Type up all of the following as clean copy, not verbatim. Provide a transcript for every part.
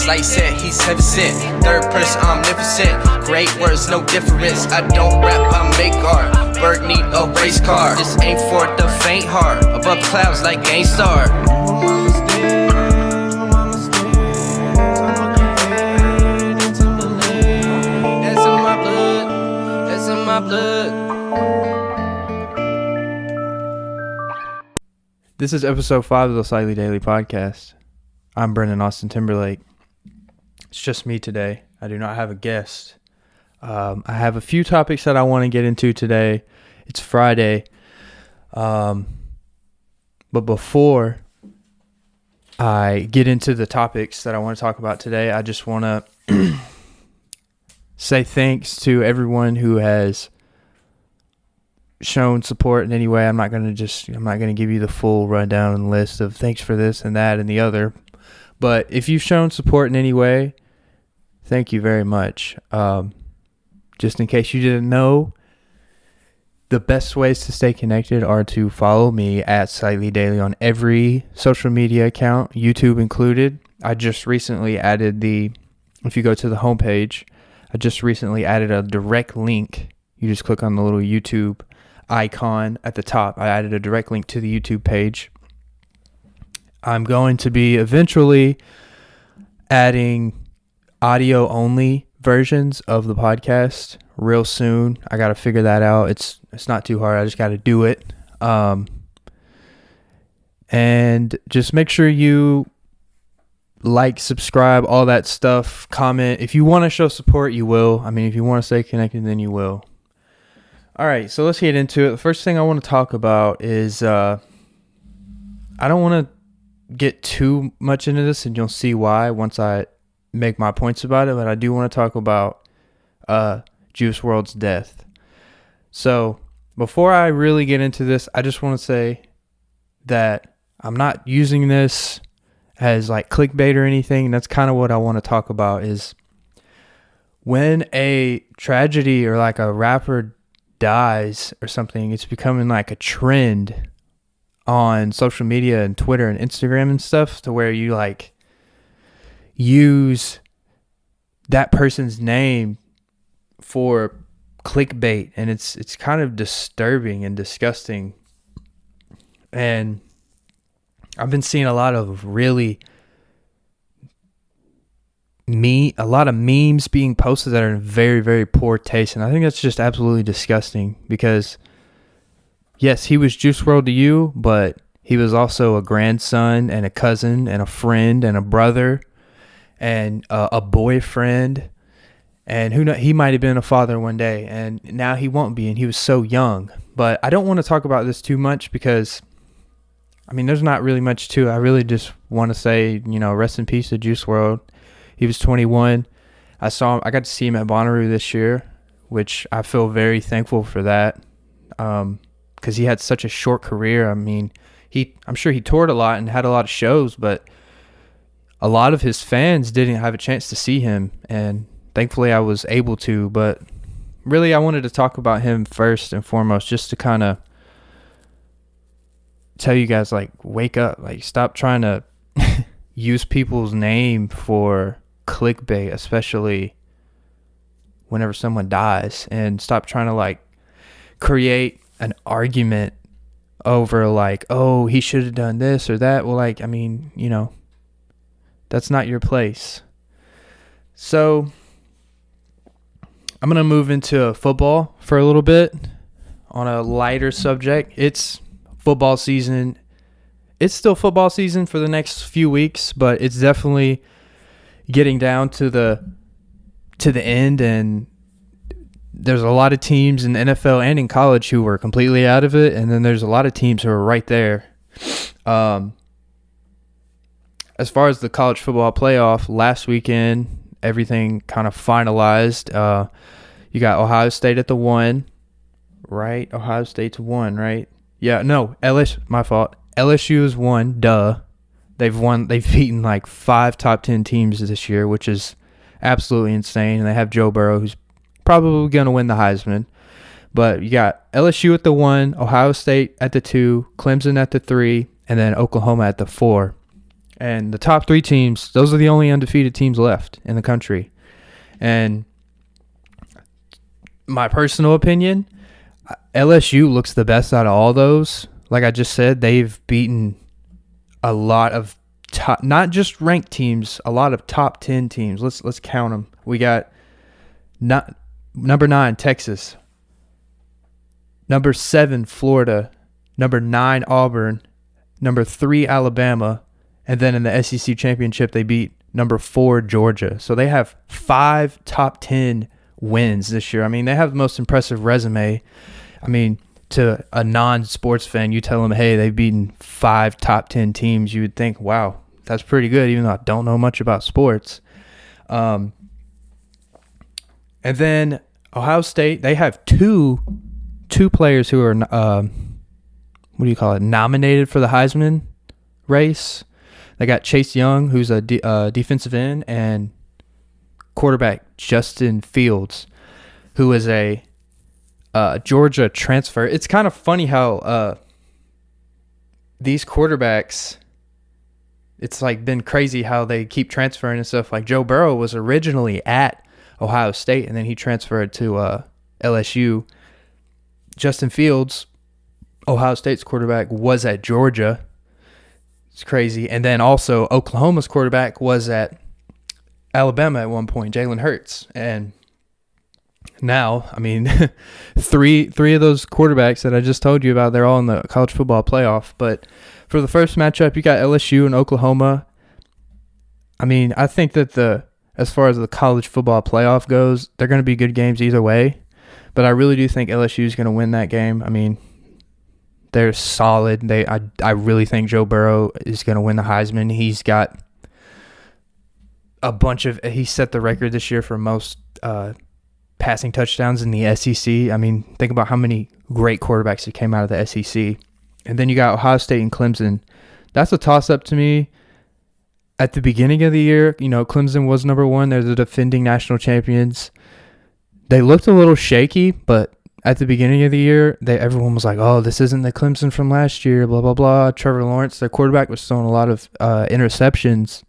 Slight said he's heaven sent. Third person omnipotent. Great words, no difference. I don't rap, I make art. Bird need a race car. This ain't for the faint heart. Above clouds like Game Star. That's in my blood. That's in my blood. This is episode 5 of the Slightlee Daily Podcast. I'm Brendan Austin Timberlake. It's just me today. I do not have a guest. I have a few topics that I want to get into today. It's Friday. But before I get into the topics that I want to talk about today, I just want to say thanks to everyone who has shown support in any way. I'm not going to give you the full rundown and list of thanks for this and that and the other. But if you've shown support in any way, thank you very much. Just in case you didn't know, the best ways to stay connected are to follow me at Slightlee Daily on every social media account, YouTube included. I just recently added if you go to the homepage, I just recently added a direct link. You just click on the little YouTube icon at the top. I added a direct link to the YouTube page. I'm going to be eventually adding audio only versions of the podcast real soon. I got to figure that out. It's not too hard. I just got to do it. And just make sure you like, subscribe, all that stuff, comment. If you want to show support, you will. I mean, if you want to stay connected, then you will. All right, so let's get into it. The first thing I want to talk about is I don't want to get too much into this, and you'll see why once I make my points about it, but I do want to talk about Juice WRLD's death. So before I really get into this, I just want to say that I'm not using this as like clickbait or anything. That's kind of what I want to talk about is when a tragedy or like a rapper dies or something, it's becoming like a trend on social media and Twitter and Instagram and stuff to where you like use that person's name for clickbait, and it's kind of disturbing and disgusting. And I've been seeing a lot of a lot of memes being posted that are in very, very poor taste. And I think that's just absolutely disgusting because, yes, he was Juice WRLD to you, but he was also a grandson and a cousin and a friend and a brother and a boyfriend. And who knows, he might have been a father one day, and now he won't be, and he was so young. But I don't want to talk about this too much because, I mean, there's not really much to it. I really just want to say, rest in peace to Juice WRLD. He was 21. I got to see him at Bonnaroo this year, which I feel very thankful for that. Because he had such a short career. I mean, I'm sure he toured a lot and had a lot of shows, but a lot of his fans didn't have a chance to see him, and thankfully I was able to. But really, I wanted to talk about him first and foremost, just to kind of tell you guys, like, wake up, like, stop trying to use people's name for clickbait, especially whenever someone dies, and stop trying to like create an argument over like, oh, he should have done this or that. Well, like, I mean, that's not your place. So I'm going to move into football for a little bit on a lighter subject. It's football season. It's still football season for the next few weeks, but it's definitely getting down to the end, and there's a lot of teams in the NFL and in college who were completely out of it, and then there's a lot of teams who are right there. As far as the college football playoff, last weekend, everything kind of finalized. You got Ohio State at the 1, right? Ohio State's 1, right? Yeah, no, LSU, my fault. LSU is 1, duh. They've beaten like 5 top 10 teams this year, which is absolutely insane. And they have Joe Burrow, who's probably going to win the Heisman. But you got LSU at the 1, Ohio State at the 2, Clemson at the 3, and then Oklahoma at the 4. And the top 3 teams, those are the only undefeated teams left in the country. And my personal opinion, LSU looks the best out of all those. Like I just said, they've beaten a lot of top, not just ranked teams, a lot of top 10 teams. Let's count them. We got number 9 Texas, number 7 Florida, number 9 Auburn, number 3 Alabama, and then in the SEC championship they beat number 4 Georgia. So they have 5 top 10 wins this year. I mean, they have the most impressive resume. I mean, to a non-sports fan, you tell them, hey, they've beaten 5 top 10 teams, you would think, wow, that's pretty good, even though I don't know much about sports. And then Ohio State, they have two players who are, nominated for the Heisman race. They got Chase Young, who's a defensive end, and quarterback Justin Fields, who is a Georgia transfer. It's kind of funny how these quarterbacks, it's like been crazy how they keep transferring and stuff. Like Joe Burrow was originally at Ohio State, and then he transferred to LSU. Justin Fields, Ohio State's quarterback, was at Georgia. It's crazy. And then also Oklahoma's quarterback was at Alabama at one point, Jalen Hurts. And now, I mean, three of those quarterbacks that I just told you about, they're all in the college football playoff. But for the first matchup, you got LSU and Oklahoma. I mean, I think that as far as the college football playoff goes, they're going to be good games either way. But I really do think LSU is going to win that game. I mean, they're solid. I really think Joe Burrow is going to win the Heisman. He's got he set the record this year for most passing touchdowns in the SEC. I mean, think about how many great quarterbacks that came out of the SEC. And then you got Ohio State and Clemson. That's a toss-up to me. At the beginning of the year, Clemson was number 1. They're the defending national champions. They looked a little shaky, but at the beginning of the year, everyone was like, oh, this isn't the Clemson from last year, blah, blah, blah. Trevor Lawrence, their quarterback, was throwing a lot of interceptions.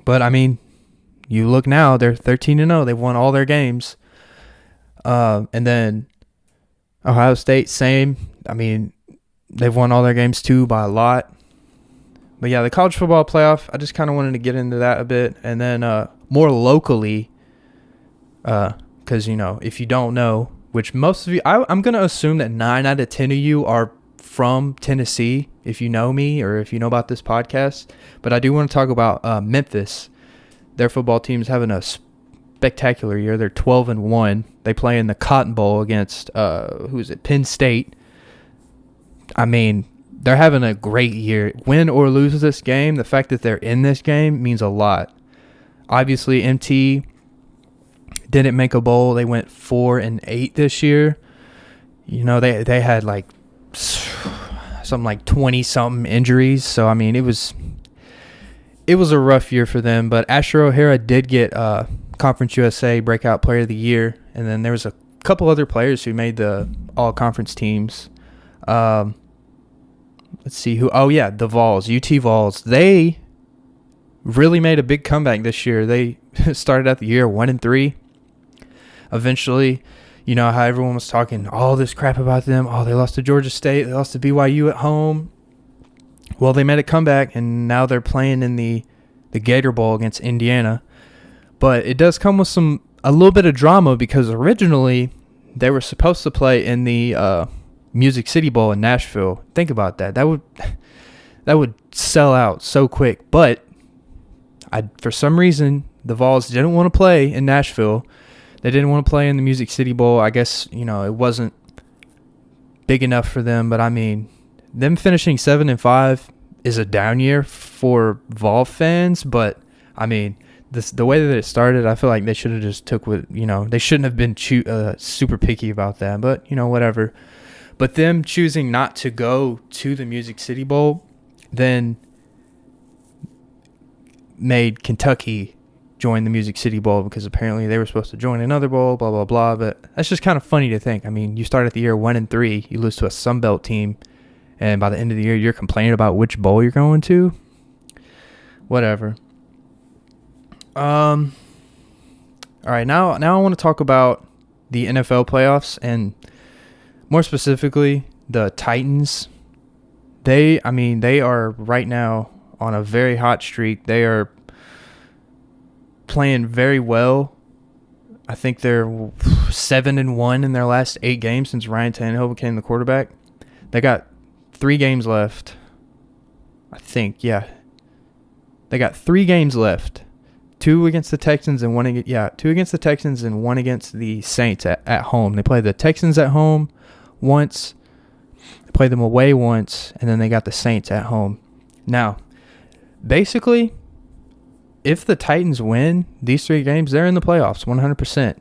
But, I mean, you look now, they're 13-0. They've won all their games. And then Ohio State, same. I mean, they've won all their games too by a lot. But, yeah, the college football playoff, I just kind of wanted to get into that a bit. And then more locally, because, if you don't know, which most of you, I'm going to assume that 9 out of 10 of you are from Tennessee, if you know me or if you know about this podcast. But I do want to talk about Memphis. Their football team's having a spectacular year. They're 12-1. They play in the Cotton Bowl against, Penn State. I mean, they're having a great year. Win or lose this game, the fact that they're in this game means a lot. Obviously, MT didn't make a bowl. They went 4-8 this year. They had like something like 20-something injuries. So, I mean, it was a rough year for them. But Asher O'Hara did get Conference USA Breakout Player of the Year. And then there was a couple other players who made the all-conference teams. Let's see who. Oh, yeah, the Vols, UT Vols. They really made a big comeback this year. They started out the year 1-3. Eventually, how everyone was talking all this crap about them. Oh, they lost to Georgia State. They lost to BYU at home. Well, they made a comeback, and now they're playing in the Gator Bowl against Indiana. But it does come with a little bit of drama because originally they were supposed to play in the Music City Bowl in Nashville. Think about that. That would sell out so quick. But for some reason, the Vols didn't want to play in Nashville. They didn't want to play in the Music City Bowl. I guess, it wasn't big enough for them. But, I mean, them finishing 7-5 is a down year for Vol fans. But, I mean, the way that it started, I feel like they should have just took with, they shouldn't have been super picky about that. But, whatever. But them choosing not to go to the Music City Bowl then made Kentucky join the Music City Bowl because apparently they were supposed to join another bowl, blah, blah, blah. But that's just kind of funny to think. I mean, you start at the year 1-3, you lose to a Sun Belt team, and by the end of the year, you're complaining about which bowl you're going to. whatever. All right, now I want to talk about the NFL playoffs, and more specifically the Titans. They are right now on a very hot streak. They are playing very well. I think they're 7-1 in their last 8 games since Ryan Tannehill became the quarterback. They got 3 games left. I think, yeah. They got 3 games left. 2 against the Texans and 1 against the Saints at home. They play the Texans at home once. They play them away once, and then they got the Saints at home. Now, basically, if the Titans win these 3 games, they're in the playoffs 100%.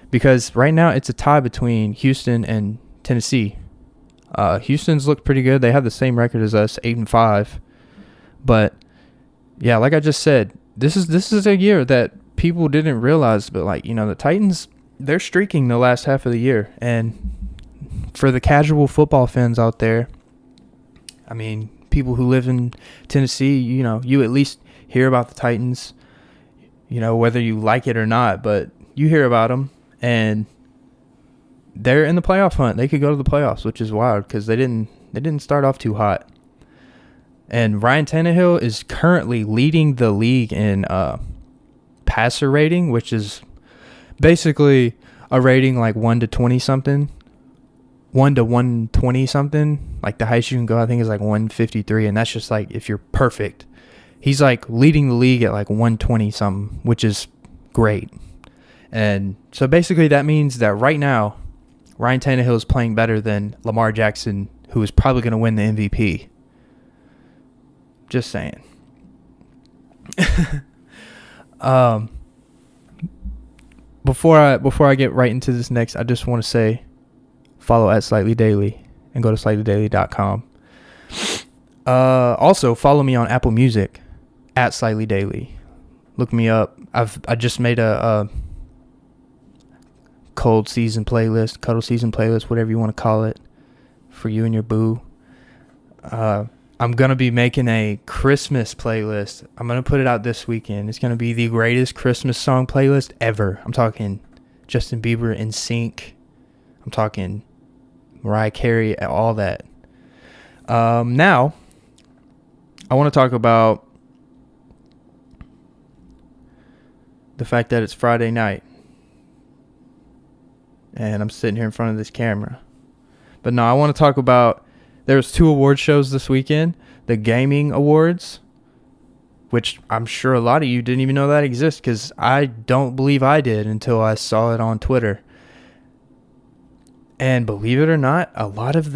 Because right now it's a tie between Houston and Tennessee. Houston's looked pretty good. They have the same record as us, 8-5. But yeah, like I just said, this is a year that people didn't realize. But the Titans, they're streaking the last half of the year, and for the casual football fans out there, people who live in Tennessee, you at least hear about the Titans, whether you like it or not, but you hear about them, and they're in the playoff hunt. They could go to the playoffs, which is wild because they didn't start off too hot. And Ryan Tannehill is currently leading the league in passer rating, which is basically a rating like 1 to 20 something. 1 to 120 something. Like the highest you can go, I think, is like 153, and that's just like if you're perfect. He's like leading the league at like 120 something, which is great. And so basically that means that right now, Ryan Tannehill is playing better than Lamar Jackson, who is probably going to win the MVP. Just saying. Before I get right into this next, I just want to say follow at Slightlee Daily and go to slightlydaily.com. Also follow me on Apple Music at Slightlee Daily. Look me up. I just made a cuddle season playlist, whatever you want to call it, for you and your boo. I'm going to be making a Christmas playlist. I'm going to put it out this weekend. It's going to be the greatest Christmas song playlist ever. I'm talking Justin Bieber, NSYNC. I'm talking Mariah Carey, all that. Now, I want to talk about the fact that it's Friday night. And I'm sitting here in front of this camera. But no, I want to talk about, there's 2 award shows this weekend. The Gaming Awards, which I'm sure a lot of you didn't even know that exists, because I don't believe I did until I saw it on Twitter. And believe it or not, a lot of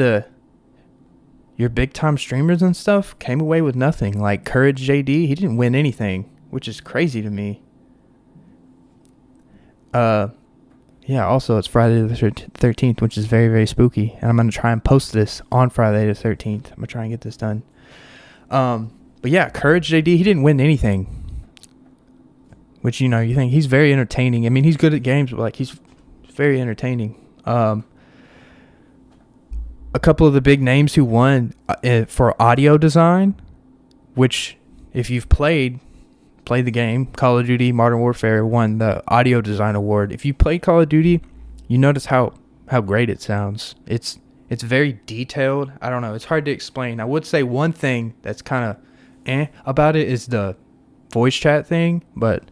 your big time streamers and stuff came away with nothing. Like Courage JD, he didn't win anything, which is crazy to me. Yeah, also it's Friday the 13th, which is very, very spooky. And I'm going to try and post this on Friday the 13th. I'm going to try and get this done. But yeah, Courage JD, he didn't win anything. Which, you think he's very entertaining. I mean, he's good at games, but like he's very entertaining. A couple of the big names who won for audio design, which if you've played the game, Call of Duty Modern Warfare won the audio design award. If you play Call of Duty, you notice how great it sounds. It's very detailed. I don't know. It's hard to explain. I would say one thing that's kind of about it is the voice chat thing, but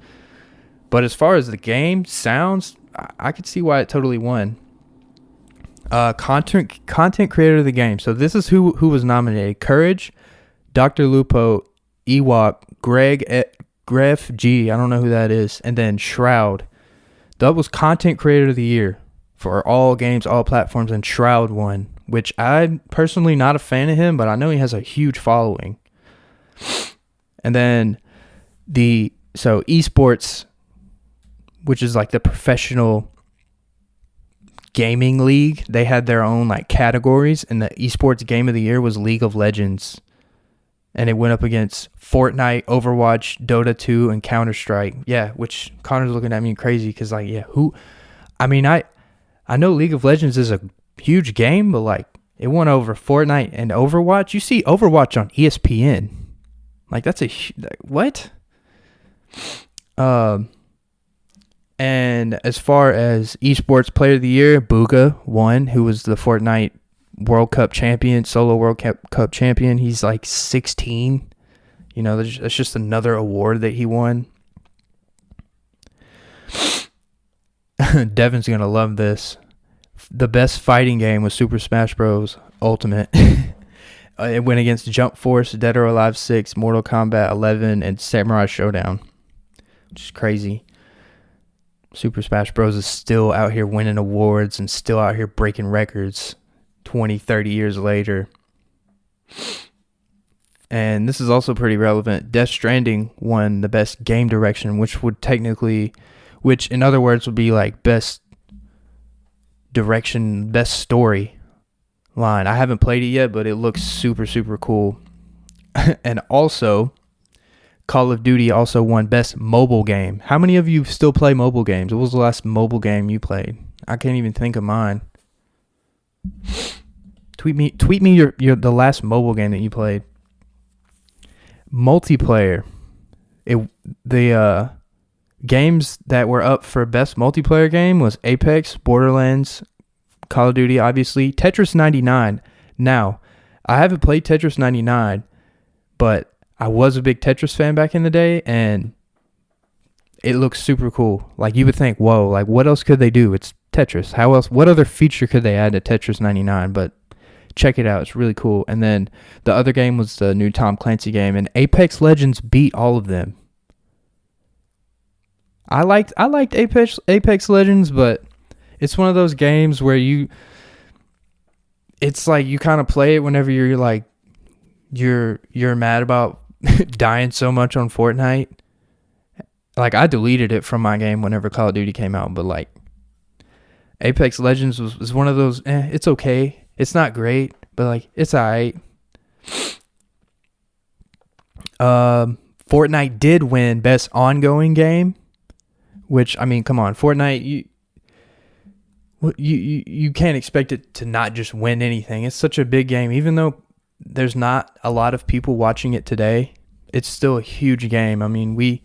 as far as the game sounds, I could see why it totally won. Content creator of the game. So this is who was nominated: Courage, Dr. Lupo, Ewok, Gref G, I don't know who that is, and then Shroud. That was content creator of the year for all games, all platforms, and Shroud won, which I'm personally not a fan of him, but I know he has a huge following. And then esports, which is like the professional gaming league, they had their own like categories, and the esports game of the year was League of Legends. And it went up against Fortnite, Overwatch, Dota 2, and Counter-Strike. Yeah, which Connor's looking at me crazy because, like, yeah, I know League of Legends is a huge game, but, like, it won over Fortnite and Overwatch. You see Overwatch on ESPN. Like that's what? And as far as esports player of the year, Booga won, who was the Fortnite World Cup champion, solo World Cup champion. He's like 16. You know, that's just another award that he won. Devin's going to love this. The best fighting game was Super Smash Bros. Ultimate. It went against Jump Force, Dead or Alive 6, Mortal Kombat 11, and Samurai Showdown. Which is crazy. Super Smash Bros. Is still out here winning awards and still out here breaking records 20, 30 years later. And this is also pretty relevant. Death Stranding won the best game direction, which in other words would be like best direction, best story line. I haven't played it yet, but it looks super, super cool. And also, Call of Duty also won best mobile game. How many of you still play mobile games? What was the last mobile game you played? I can't even think of mine. Tweet me the last mobile game that you played. Multiplayer. The games that were up for best multiplayer game was Apex, Borderlands, Call of Duty, obviously, Tetris 99. Now, I haven't played Tetris 99, but I was a big Tetris fan back in the day, and it looks super cool. Like, you would think, whoa, like, what else could they do? It's Tetris. How else? What other feature could they add to Tetris 99? But check it out. It's really cool. And then the other game was the new Tom Clancy game, and Apex Legends beat all of them. I liked Apex Legends, but it's one of those games where it's like you kind of play it whenever you're like you're mad about dying so much on Fortnite. Like, I deleted it from my game whenever Call of Duty came out, but like Apex Legends was one of those, it's okay. It's not great, but like it's alright. Fortnite did win best ongoing game, which, I mean, come on, Fortnite, you can't expect it to not just win anything. It's such a big game. Even though there's not a lot of people watching it today, it's still a huge game. I mean,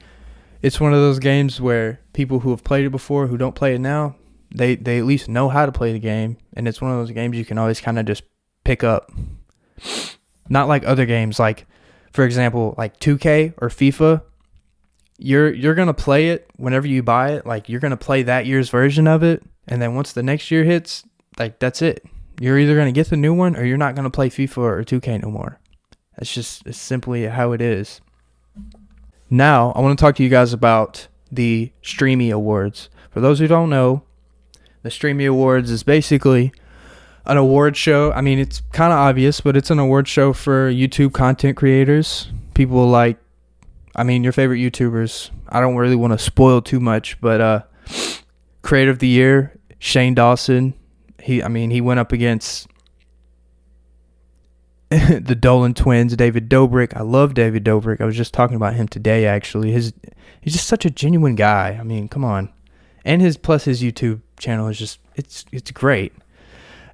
it's one of those games where people who have played it before, who don't play it now, they at least know how to play the game, and it's one of those games you can always kind of just pick up. Not like other games, like, for example, like 2K or FIFA. You're going to play it whenever you buy it. Like, you're going to play that year's version of it, and then once the next year hits, like, that's it. You're either going to get the new one or you're not going to play FIFA or 2K no more. It's simply how it is. Now, I want to talk to you guys about the Streamy Awards. For those who don't know, the Streamy Awards is basically an award show. I mean, it's kind of obvious, but it's an award show for YouTube content creators. People like, I mean, your favorite YouTubers. I don't really want to spoil too much, but Creator of the Year, Shane Dawson. He went up against the Dolan twins, David Dobrik. I love David Dobrik. I was just talking about him today, actually. He's just such a genuine guy. I mean, come on. And his YouTube channel is just, it's great.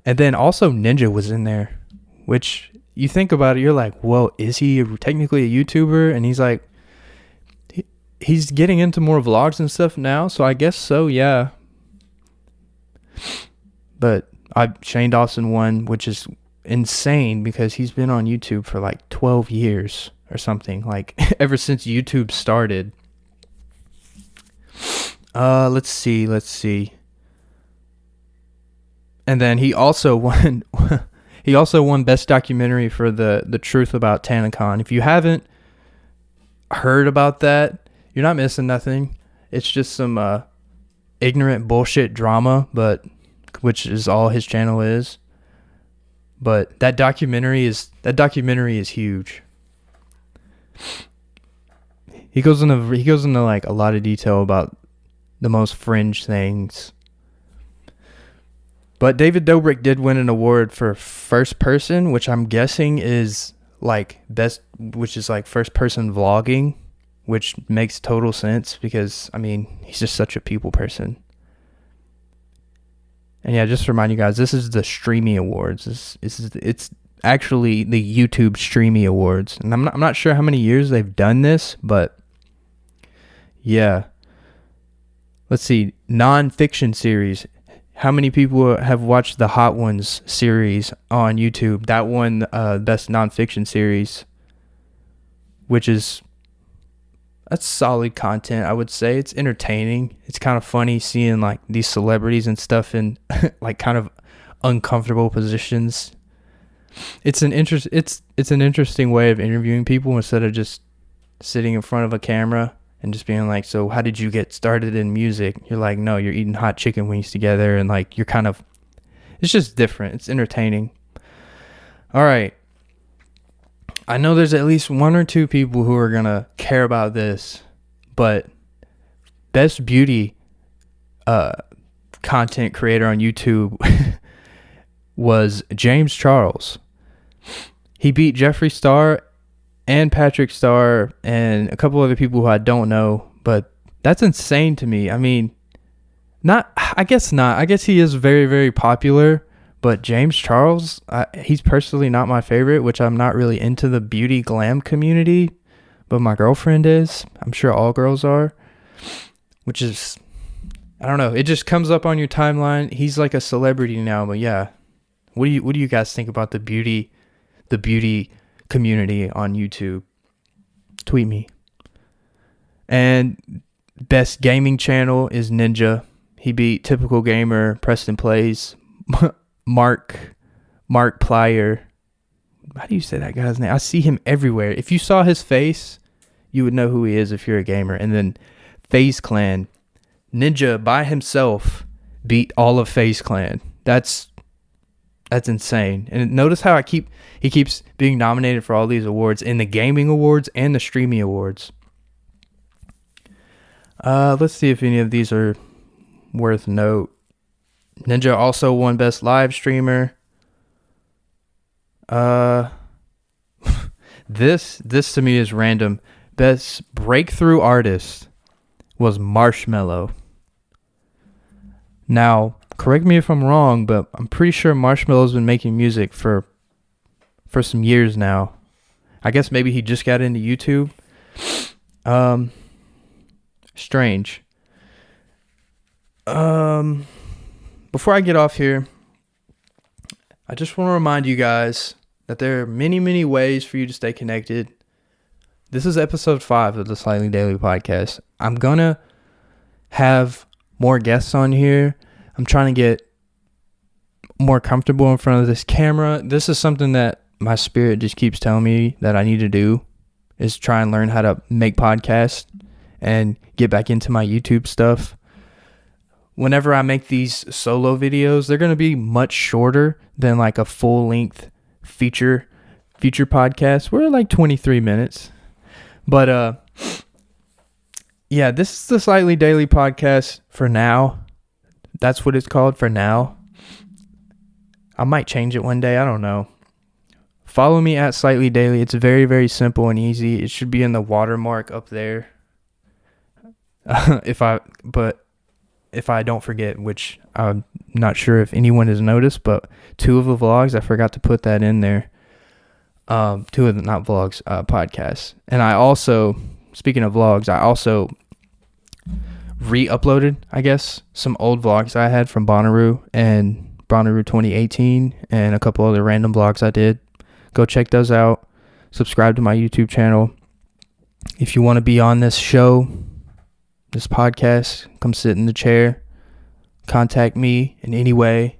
And then also Ninja was in there, which you think about it, you're like, well, is he technically a YouTuber? And he's like, he's getting into more vlogs and stuff now, so I guess so, yeah. But Shane Dawson won, which is insane because he's been on YouTube for like 12 years or something, like ever since YouTube started. Let's see. And then he also won best documentary for the truth about TanaCon. If you haven't heard about that, you're not missing nothing. It's just some ignorant bullshit drama, which is all his channel is. But that documentary is huge. He goes into like a lot of detail about the most fringe things. But David Dobrik did win an award for first person, which I'm guessing is like which is like first person vlogging, which makes total sense because, I mean, he's just such a people person. And yeah, just to remind you guys, this is the Streamy Awards. It's actually the YouTube Streamy Awards. And I'm not sure how many years they've done this, but yeah. Let's see, non-fiction series. How many people have watched the Hot Ones series on YouTube? That won best non-fiction series, which is, that's solid content, I would say. It's entertaining. It's kind of funny seeing like these celebrities and stuff in like kind of uncomfortable positions. It's an interesting way of interviewing people instead of just sitting in front of a camera and just being like, so how did you get started in music? You're like, no, you're eating hot chicken wings together, and like you're kind of, it's just different. It's entertaining. All right. I know there's at least one or two people who are going to care about this, but best beauty content creator on YouTube was James Charles. He beat Jeffree Star and Patrick Star and a couple other people who I don't know, but that's insane to me. I mean, I guess he is very, very popular, but James Charles, he's personally not my favorite, which I'm not really into the beauty glam community, but my girlfriend is. I'm sure all girls are, which is, I don't know. It just comes up on your timeline. He's like a celebrity now, but yeah. What do you guys think about the beauty community on YouTube? Tweet me. And best gaming channel is Ninja. He beat Typical Gamer, Preston Plays, Mark Plyer. How do you say that guy's name? I see him everywhere. If you saw his face, you would know who he is if you're a gamer. And then FaZe Clan. Ninja by himself beat all of FaZe Clan. That's insane. And notice how he keeps being nominated for all these awards in the gaming awards and the Streamy awards. Let's see if any of these are worth note. Ninja also won best live streamer. This to me is random. Best breakthrough artist was Marshmello. Now, correct me if I'm wrong, but I'm pretty sure Marshmello's been making music for some years now. I guess maybe he just got into YouTube. Strange. Before I get off here, I just want to remind you guys that there are many, many ways for you to stay connected. This is episode 5 of the Slightly Daily Podcast. I'm gonna have more guests on here. I'm trying to get more comfortable in front of this camera. This is something that my spirit just keeps telling me that I need to do, is try and learn how to make podcasts and get back into my YouTube stuff. Whenever I make these solo videos, they're going to be much shorter than like a full-length feature podcast. We're like 23 minutes. But yeah, this is the Slightly Daily Podcast for now. That's what it's called for now. I might change it one day. I don't know. Follow me at Slightly Daily. It's very, very simple and easy. It should be in the watermark up there. If I don't forget, which I'm not sure if anyone has noticed, but 2 of the vlogs, I forgot to put that in there. 2 of the, not vlogs, podcasts. And I also, speaking of vlogs, I also re-uploaded, I guess, some old vlogs I had from Bonnaroo and Bonnaroo 2018 and a couple other random vlogs I did. Go check those out. Subscribe to my YouTube channel. If you want to be on this show, this podcast, come sit in the chair. Contact me in any way.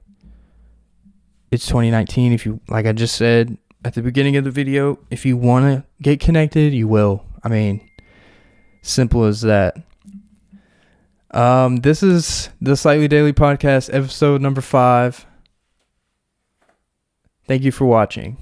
It's 2019. If you, like I just said at the beginning of the video, if you want to get connected, you will. I mean, simple as that. This is the Slightly Daily Podcast, episode number 5. Thank you for watching.